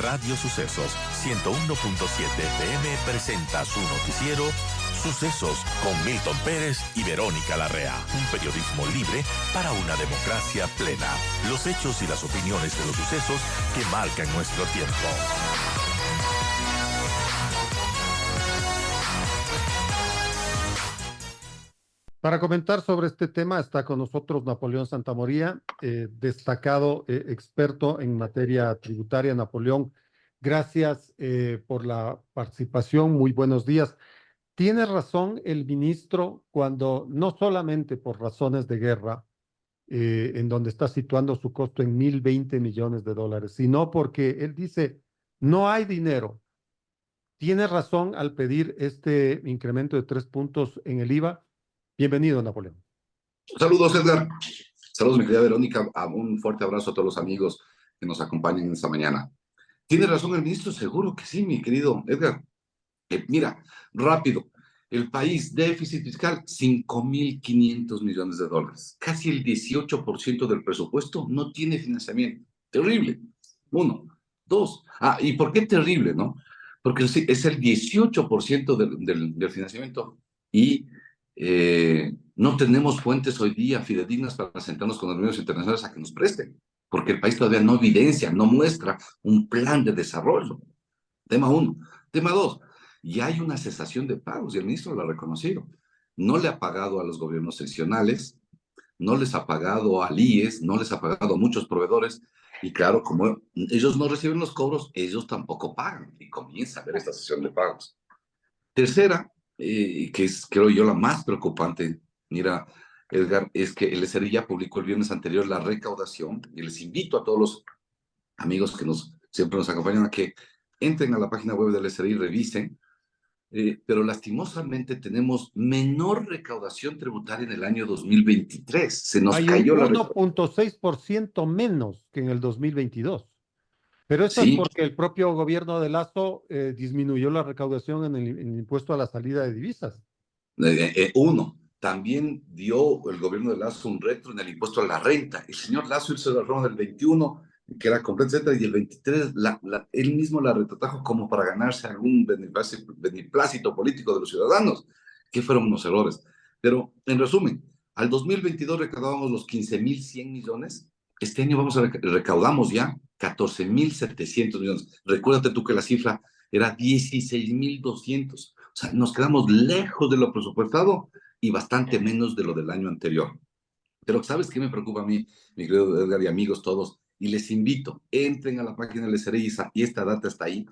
Radio Sucesos 101.7 FM presenta su noticiero Sucesos con Milton Pérez y Verónica Larrea. Un periodismo libre para una democracia plena. Los hechos y las opiniones de los sucesos que marcan nuestro tiempo. Para comentar sobre este tema está con nosotros Napoleón Santamaría, destacado experto en materia tributaria. Napoleón, gracias por la participación. Muy buenos días. Tiene razón el ministro cuando no solamente por razones de guerra, en donde está situando su costo en 1.020 millones de dólares, sino porque él dice, no hay dinero. Tiene razón al pedir este incremento de 3 puntos en el IVA. Bienvenido, Napoleón. Saludos, Edgar. Saludos, mi querida Verónica. Un fuerte abrazo a todos los amigos que nos acompañan esta mañana. ¿Tiene razón el ministro? Seguro que sí, mi querido Edgar. Mira, rápido. El país, déficit fiscal, 5.500 millones de dólares. Casi el 18% del presupuesto no tiene financiamiento. Terrible. Uno. Dos. ¿Y por qué terrible, no? Porque es el 18% del financiamiento y no tenemos fuentes hoy día fidedignas para sentarnos con los medios internacionales a que nos presten, porque el país todavía no evidencia, no muestra un plan de desarrollo. Tema uno. Tema dos, ya hay una cesación de pagos y el ministro lo ha reconocido. No le ha pagado a los gobiernos seccionales, no les ha pagado al IES, no les ha pagado a muchos proveedores, y claro, como ellos no reciben los cobros, ellos tampoco pagan, y comienza a haber esta cesión de pagos. Tercera, que es, creo yo, la más preocupante, mira, Edgar, es que el SRI ya publicó el viernes anterior la recaudación, y les invito a todos los amigos que siempre nos acompañan a que entren a la página web del SRI y revisen, pero lastimosamente tenemos menor recaudación tributaria en el año 2023. Se nos Hay cayó un la 1.6% menos que en el 2022. Pero esto es Sí, porque el propio gobierno de Lazo disminuyó la recaudación en el impuesto a la salida de divisas. uno. También dio el gobierno de Lazo un retro en el impuesto a la renta. El señor Lazo hizo la reforma del 21, que era completa, etcétera, y el 23 él mismo la retrotrajo como para ganarse algún beneplácito político de los ciudadanos, que fueron unos errores. Pero, en resumen, al 2022 recaudábamos los 15.100 millones. Este año recaudamos ya 14.700 millones. Recuérdate tú que la cifra era 16.200. O sea, nos quedamos lejos de lo presupuestado y bastante menos de lo del año anterior. Pero ¿sabes qué me preocupa a mí, mi querido Edgar y amigos todos? Y les invito, entren a la página del SRI y esta data está ahí.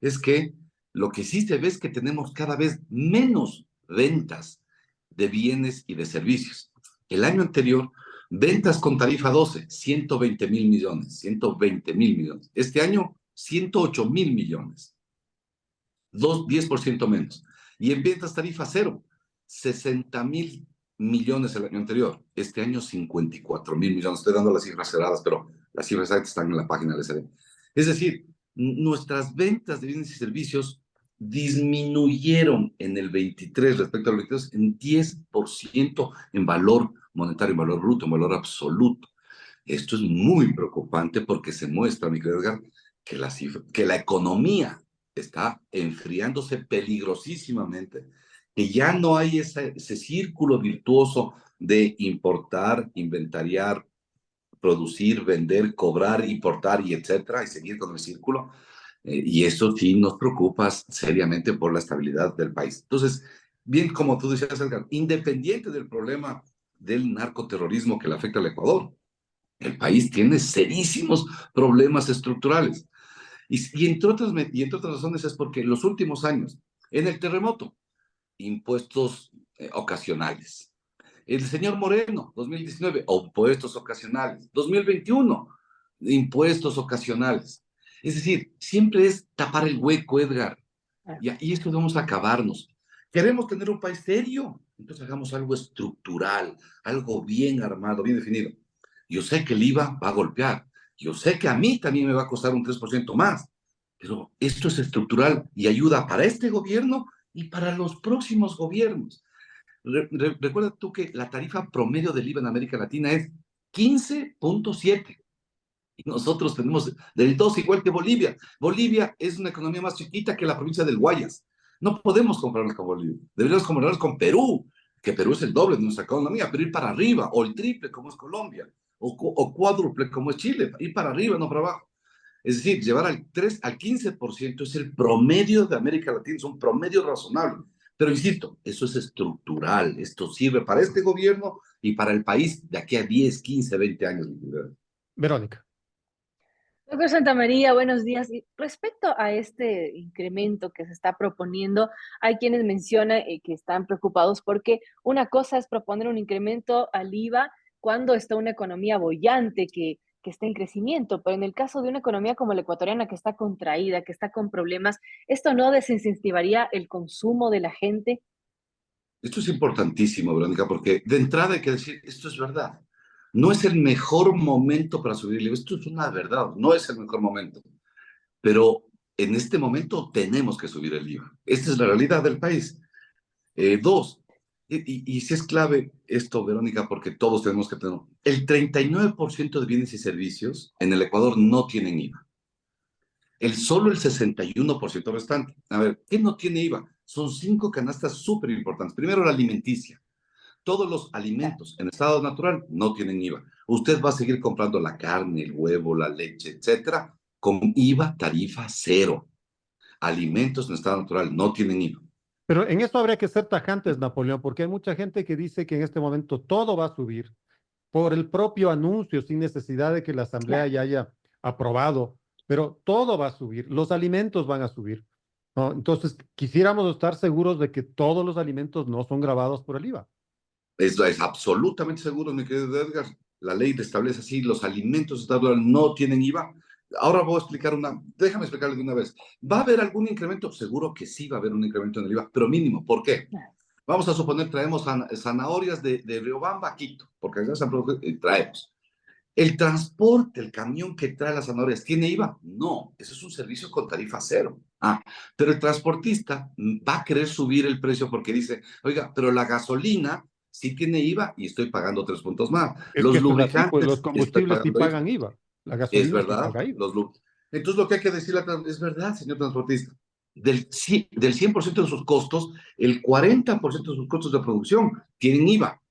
Es que lo que sí se ve es que tenemos cada vez menos ventas de bienes y de servicios. El año anterior, ventas con tarifa 12, 120.000 millones, 120.000 millones. Este año, 108.000 millones. 10% menos. Y en ventas tarifa cero, 60.000 millones el año anterior. Este año 54.000 millones. Estoy dando las cifras cerradas, pero las cifras exactas están en la página del SRE. Es decir, nuestras ventas de bienes y servicios disminuyeron en el 23 respecto al 22 en 10% en valor monetario, en valor bruto, en valor absoluto. Esto es muy preocupante porque se muestra, mi querido Edgar, que la economía está enfriándose peligrosísimamente, que ya no hay ese círculo virtuoso de importar, inventariar, producir, vender, cobrar, importar y etcétera, y seguir con el círculo. Y eso sí nos preocupa seriamente por la estabilidad del país. Entonces, bien, como tú decías, Edgar, independiente del problema del narcoterrorismo que le afecta al Ecuador, el país tiene serísimos problemas estructurales. Y entre otras razones es porque en los últimos años, en el terremoto, impuestos ocasionales. El señor Moreno, 2019, impuestos ocasionales. 2021, impuestos ocasionales. Es decir, siempre es tapar el hueco, Edgar. Y esto vamos a acabarnos. ¿Queremos tener un país serio? Entonces hagamos algo estructural, algo bien armado, bien definido. Yo sé que el IVA va a golpear. Yo sé que a mí también me va a costar un 3% más. Pero esto es estructural y ayuda para este gobierno y para los próximos gobiernos. Recuerda tú que la tarifa promedio del IVA en América Latina es 15.7. Y nosotros tenemos del 2 igual que Bolivia. Bolivia es una economía más chiquita que la provincia del Guayas. No podemos compararnos con Bolivia. Deberíamos compararnos con Perú, que Perú es el doble de nuestra economía, pero ir para arriba, o el triple como es Colombia, o cuádruple como es Chile, ir para arriba, no para abajo. Es decir, llevar al 3 al 15% es el promedio de América Latina, es un promedio razonable. Pero insisto, eso es estructural, esto sirve para este gobierno y para el país de aquí a 10, 15, 20 años. Verónica. Doctor Santamaría, buenos días. Y respecto a este incremento que se está proponiendo, hay quienes mencionan que están preocupados porque una cosa es proponer un incremento al IVA cuando está una economía boyante que está en crecimiento, pero en el caso de una economía como la ecuatoriana que está contraída, que está con problemas, ¿esto no desincentivaría el consumo de la gente? Esto es importantísimo, Verónica, porque de entrada hay que decir, esto es verdad. No es el mejor momento para subir el IVA. Esto es una verdad, no es el mejor momento. Pero en este momento tenemos que subir el IVA. Esta es la realidad del país. Dos, y si es clave esto, Verónica, porque todos tenemos que tener. El 39% de bienes y servicios en el Ecuador no tienen IVA. Solo el 61% restante. A ver, ¿qué no tiene IVA? Son 5 canastas súper importantes. Primero, la alimenticia. Todos los alimentos en estado natural no tienen IVA. Usted va a seguir comprando la carne, el huevo, la leche, etcétera, con IVA tarifa cero. Alimentos en estado natural no tienen IVA. Pero en eso habría que ser tajantes, Napoleón, porque hay mucha gente que dice que en este momento todo va a subir por el propio anuncio, sin necesidad de que la Asamblea ya haya aprobado, pero todo va a subir, los alimentos van a subir, ¿no? Entonces, quisiéramos estar seguros de que todos los alimentos no son gravados por el IVA. Eso es absolutamente seguro, mi querido Edgar. La ley establece así, los alimentos estables no tienen IVA. Ahora voy a explicar déjame explicarle de una vez. ¿Va a haber algún incremento? Seguro que sí va a haber un incremento en el IVA, pero mínimo. ¿Por qué? Vamos a suponer traemos zanahorias de Riobamba a Quito, porque allá traemos. ¿El transporte, el camión que trae las zanahorias, tiene IVA? No, eso es un servicio con tarifa cero. Pero el transportista va a querer subir el precio porque dice, oiga, pero la gasolina sí tiene IVA y estoy pagando 3 puntos más. Es Los que esto es así, pues los lubricantes, estoy combustibles sí pagando IVA. pagan IVA, la Es gasolina sí verdad, paga IVA. Entonces lo que hay que decirle es verdad, señor transportista. Del 100% de sus costos, el 40% de sus costos de producción tienen IVA.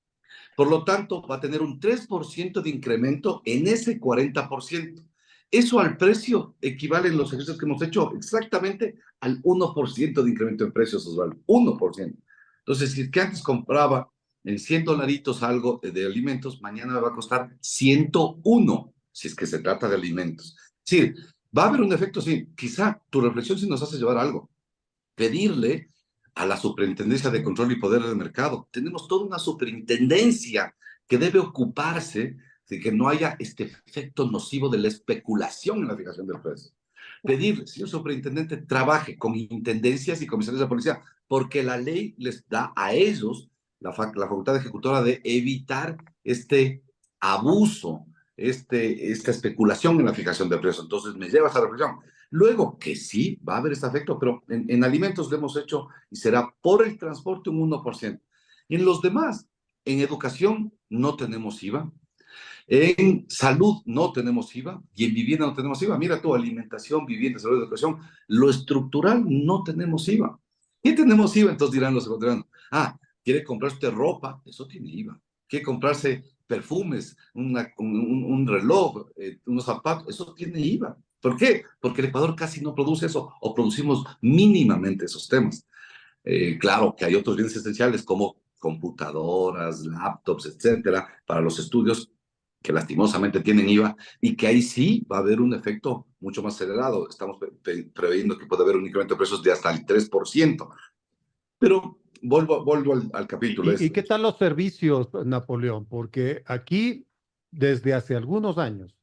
Por lo tanto, va a tener un 3% de incremento en ese 40%. Eso al precio equivale en los ejercicios que hemos hecho exactamente al 1% de incremento en precios, Osvaldo. 1%. Entonces, si es que antes compraba en $100 algo de alimentos, mañana me va a costar 101, si es que se trata de alimentos. Sí, va a haber un efecto, sí. Quizá tu reflexión sí nos hace llevar algo. Pedirle a la Superintendencia de Control y Poder del Mercado. Tenemos toda una superintendencia que debe ocuparse de que no haya este efecto nocivo de la especulación en la fijación del precio. Pedirle, señor superintendente, trabaje con intendencias y comisiones de policía, porque la ley les da a ellos la facultad ejecutora de evitar este abuso, esta especulación en la fijación de precios. Entonces me lleva a esa reflexión. Luego, que sí, va a haber este efecto, pero en alimentos lo hemos hecho y será por el transporte un 1%. En los demás, en educación no tenemos IVA, en salud no tenemos IVA y en vivienda no tenemos IVA. Mira tú, alimentación, vivienda, salud, educación, lo estructural no tenemos IVA. ¿Qué tenemos IVA? Entonces dirán los ecuatorianos, quiere comprarse ropa, eso tiene IVA. Quiere comprarse perfumes, un reloj, unos zapatos, eso tiene IVA. ¿Por qué? Porque el Ecuador casi no produce eso o producimos mínimamente esos temas. Claro que hay otros bienes esenciales como computadoras, laptops, etcétera, para los estudios que lastimosamente tienen IVA y que ahí sí va a haber un efecto mucho más acelerado. Estamos preveyendo que puede haber un incremento de precios de hasta el 3%. Pero vuelvo al capítulo. ¿Y qué tal los servicios, Napoleón? Porque aquí, desde hace algunos años,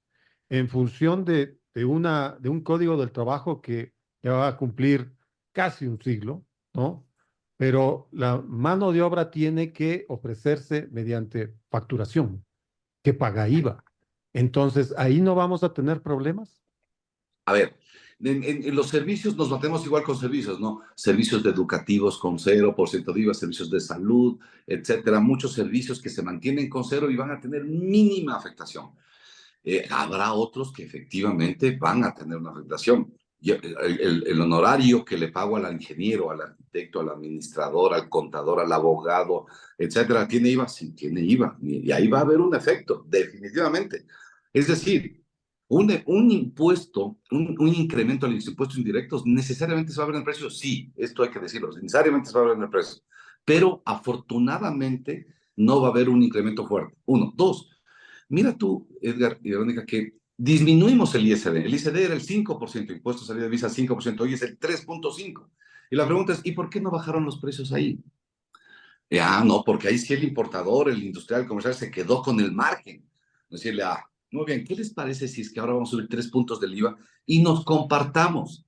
en función de un código del trabajo que ya va a cumplir casi un siglo, ¿no? Pero la mano de obra tiene que ofrecerse mediante facturación, que paga IVA. Entonces, ¿ahí no vamos a tener problemas? A ver, en los servicios nos matemos igual con servicios, ¿no? Servicios educativos con 0% de IVA, servicios de salud, etcétera. Muchos servicios que se mantienen con cero y van a tener mínima afectación. Habrá otros que efectivamente van a tener una afectación. El honorario que le pago al ingeniero, al arquitecto, al administrador, al contador, al abogado, etcétera, ¿tiene IVA? Sí, tiene IVA. Y ahí va a haber un efecto, definitivamente. Es decir, un impuesto, un incremento a los impuestos indirectos, ¿necesariamente se va a ver en el precio? Sí, esto hay que decirlo, necesariamente se va a ver en el precio. Pero afortunadamente no va a haber un incremento fuerte. Uno. Dos, mira tú, Edgar y Verónica, que disminuimos el ISD. El ISD era el 5%, impuesto a salida de divisa 5%, hoy es el 3.5%. Y la pregunta es, ¿y por qué no bajaron los precios ahí? No, porque ahí sí el importador, el industrial, el comercial se quedó con el margen. Decirle, muy bien, ¿qué les parece si es que ahora vamos a subir 3 puntos del IVA y nos compartamos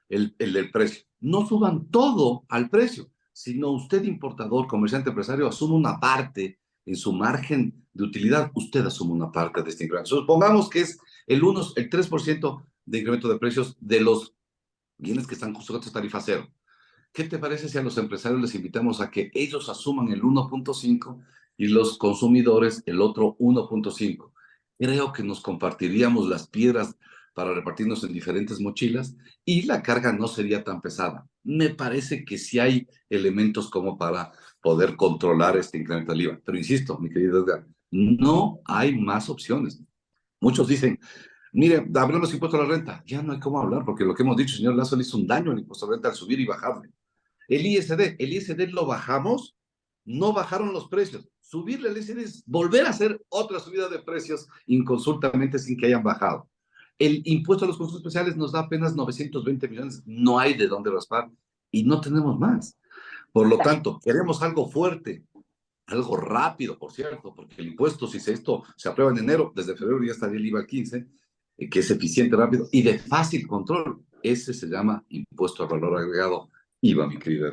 el precio? No suban todo al precio, sino usted, importador, comerciante, empresario, asume una parte en su margen de utilidad, usted asume una parte de este incremento. Supongamos que es el 3% de incremento de precios de los bienes que están sujetos a tarifa cero. ¿Qué te parece si a los empresarios les invitamos a que ellos asuman el 1.5 y los consumidores el otro 1.5? Creo que nos compartiríamos las piedras para repartirnos en diferentes mochilas y la carga no sería tan pesada. Me parece que sí hay elementos como para poder controlar este incremento del IVA. Pero insisto, mi querido Edgar, no hay más opciones. Muchos dicen, mire, hablamos impuesto a la renta. Ya no hay cómo hablar, porque lo que hemos dicho, señor Lazo, le hizo un daño al impuesto a la renta al subir y bajarle. El ISD lo bajamos, no bajaron los precios. Subirle el ISD es volver a hacer otra subida de precios inconsultamente sin que hayan bajado. El impuesto a los consumos especiales nos da apenas 920 millones, no hay de dónde raspar y no tenemos más. Por lo tanto, queremos algo fuerte, algo rápido, por cierto, porque el impuesto, si esto se aprueba en enero, desde febrero ya estaría el IVA al 15, que es eficiente, rápido y de fácil control. Ese se llama impuesto al valor agregado IVA, mi querida.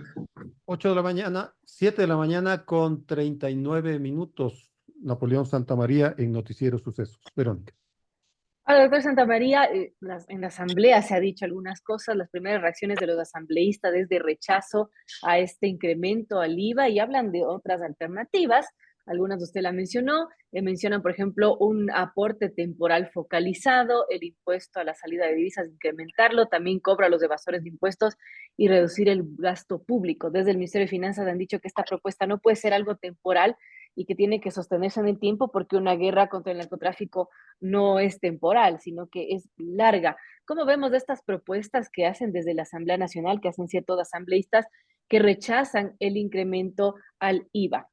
8 de la mañana, 7 de la mañana con 39 minutos. Napoleón Santamaría en Noticiero Sucesos. Verónica. Doctor Santamaría, en la asamblea se ha dicho algunas cosas, las primeras reacciones de los asambleístas es de rechazo a este incremento al IVA y hablan de otras alternativas. Algunas de usted la mencionó, mencionan, por ejemplo, un aporte temporal focalizado, el impuesto a la salida de divisas, incrementarlo, también cobra a los evasores de impuestos y reducir el gasto público. Desde el Ministerio de Finanzas han dicho que esta propuesta no puede ser algo temporal y que tiene que sostenerse en el tiempo porque una guerra contra el narcotráfico no es temporal, sino que es larga. ¿Cómo vemos de estas propuestas que hacen desde la Asamblea Nacional, que hacen ciertos asambleístas que rechazan el incremento al IVA?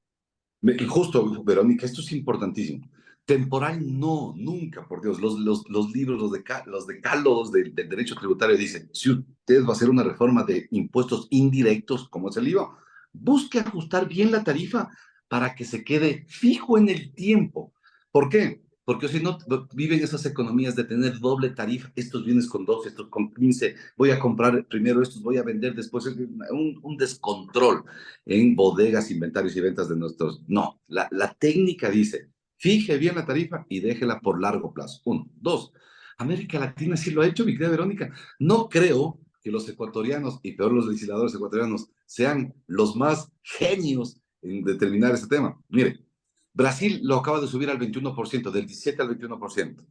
Justo, Verónica, esto es importantísimo. Temporal no, nunca, por Dios. Los libros, los decálogos del derecho tributario dicen, si usted va a hacer una reforma de impuestos indirectos, como es el IVA, busque ajustar bien la tarifa para que se quede fijo en el tiempo. ¿Por qué? Porque si no, viven esas economías de tener doble tarifa, estos vienes con 12, estos con 15, voy a comprar primero estos, voy a vender después, un descontrol en bodegas, inventarios y ventas de nuestros. No, la técnica dice, fije bien la tarifa y déjela por largo plazo. Uno. Dos, América Latina sí lo ha hecho, mi querida Verónica. No creo que los ecuatorianos, y peor los legisladores ecuatorianos, sean los más genios en determinar este tema. Mire, Brasil lo acaba de subir al 21%, del 17 al 21%.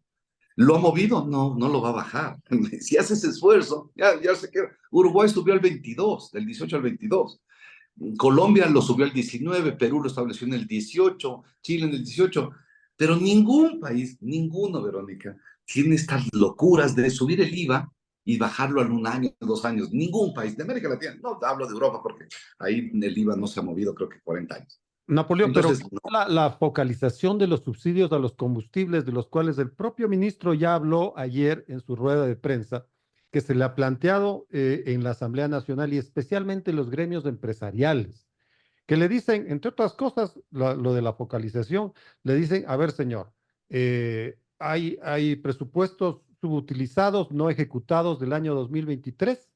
¿Lo ha movido? No, no lo va a bajar. Si hace ese esfuerzo, ya se queda. Uruguay subió al 22, del 18 al 22. Colombia lo subió al 19, Perú lo estableció en el 18, Chile en el 18, pero ningún país, ninguno, Verónica, tiene estas locuras de subir el IVA y bajarlo en un año, 2 años. Ningún país de América Latina, no hablo de Europa porque ahí el IVA no se ha movido creo que 40 años. Napoleón, Entonces, pero la focalización de los subsidios a los combustibles, de los cuales el propio ministro ya habló ayer en su rueda de prensa, que se le ha planteado en la Asamblea Nacional y especialmente los gremios empresariales, que le dicen, entre otras cosas, lo de la focalización, le dicen, a ver, señor, hay presupuestos subutilizados, no ejecutados del año 2023,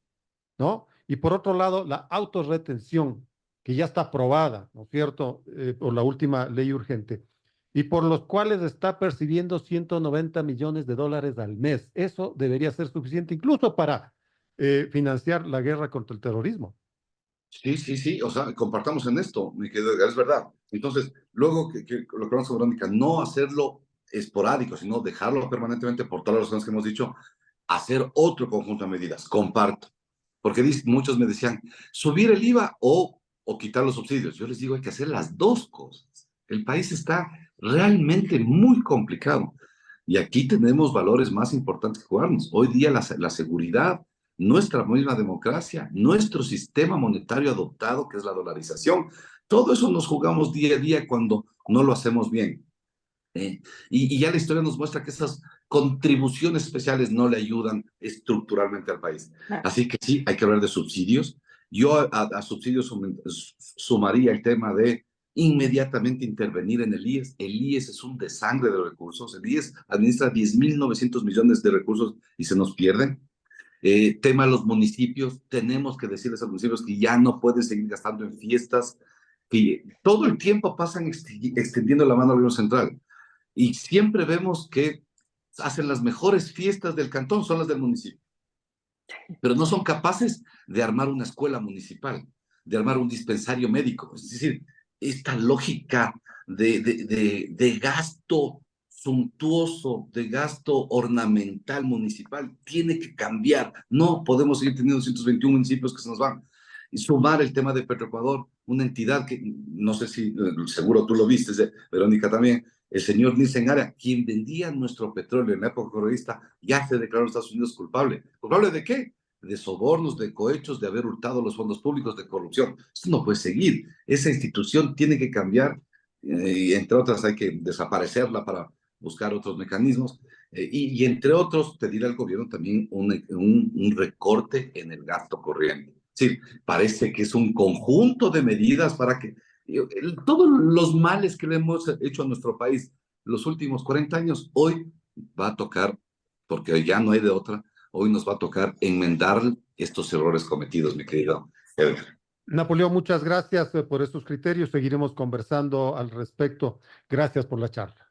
¿no? Y por otro lado, la autorretención, que ya está aprobada, ¿no es cierto?, por la última ley urgente, y por los cuales está percibiendo 190 millones de dólares al mes. Eso debería ser suficiente incluso para financiar la guerra contra el terrorismo. sí, o sea, compartamos en esto, mi querido Edgar, es verdad. Entonces, luego lo que vamos a Verónica, no hacerlo esporádico, sino dejarlo permanentemente por todas las razones que hemos dicho, hacer otro conjunto de medidas. Comparto. Porque muchos me decían, subir el IVA o quitar los subsidios. Yo les digo, hay que hacer las dos cosas. El país está realmente muy complicado. Y aquí tenemos valores más importantes que jugarnos. Hoy día la seguridad, nuestra misma democracia, nuestro sistema monetario adoptado, que es la dolarización, todo eso nos jugamos día a día cuando no lo hacemos bien. Y ya la historia nos muestra que esas contribuciones especiales no le ayudan estructuralmente al país. Así que sí, hay que hablar de subsidios. Yo a subsidios sumaría el tema de inmediatamente intervenir en el IES. El IES es un desangre de recursos. El IES administra 10.900 millones de recursos y se nos pierden. Tema de los municipios, tenemos que decirles a los municipios que ya no pueden seguir gastando en fiestas, que todo el tiempo pasan extendiendo la mano al gobierno central. Y siempre vemos que hacen las mejores fiestas del cantón, son las del municipio. Pero no son capaces de armar una escuela municipal, de armar un dispensario médico. Es decir, esta lógica de gasto suntuoso, de gasto ornamental municipal, tiene que cambiar. No podemos seguir teniendo 221 municipios que se nos van. Y sumar el tema de Petroecuador, una entidad que, no sé si, seguro tú lo viste, Verónica también, el señor Nielsen Ara, quien vendía nuestro petróleo en la época correísta, ya se declaró en Estados Unidos culpable. ¿Culpable de qué? De sobornos, de cohechos, de haber hurtado los fondos públicos, de corrupción. Esto no puede seguir. Esa institución tiene que cambiar, y entre otras hay que desaparecerla para buscar otros mecanismos. Y entre otros, pedir al gobierno también un recorte en el gasto corriente. Sí, parece que es un conjunto de medidas para que todos los males que le hemos hecho a nuestro país los últimos 40 años, hoy va a tocar, porque ya no hay de otra, hoy nos va a tocar enmendar estos errores cometidos, mi querido Edgar. Napoleón, muchas gracias por estos criterios. Seguiremos conversando al respecto. Gracias por la charla.